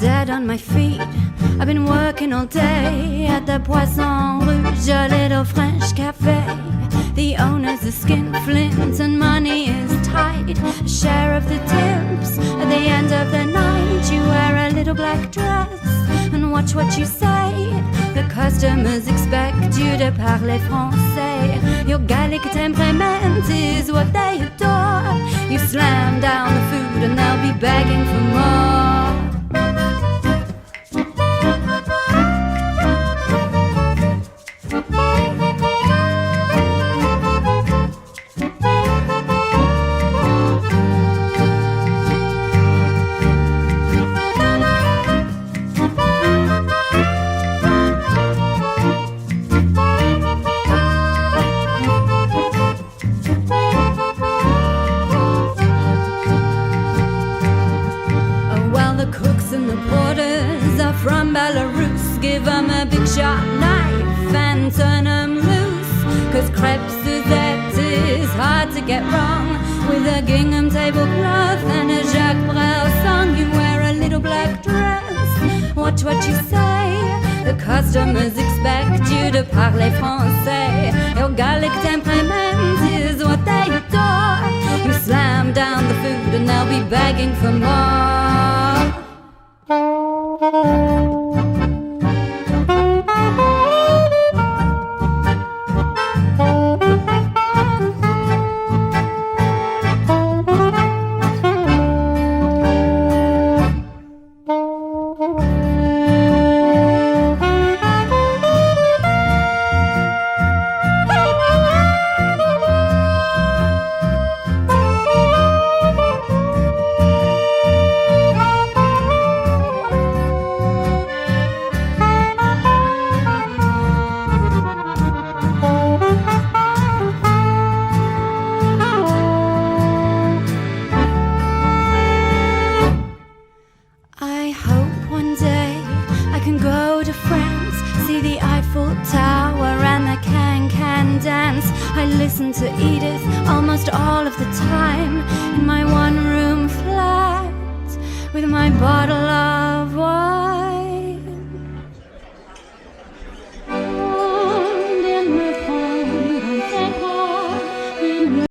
dead on my feet. I've been working all day at the Poisson Rouge, a little French cafe. The owner's a skinflint and money is tight. A share of the tips at the end of the night. You wear a little black dress and watch what you say. The customers expect you to parler français. Your Gallic temperament is what they adore. You slam down the food and they'll be begging for more. From Belarus, give them a big sharp knife and turn them loose. Cause crêpes Suzette is hard to get wrong. With a gingham tablecloth and a Jacques Brel song. You wear a little black dress, watch what you say. The customers expect you to parler français. Your Gallic temperament is what they adore. You slam down the food and they'll be begging for more. To Edith almost all of the time in my one-room flat with my bottle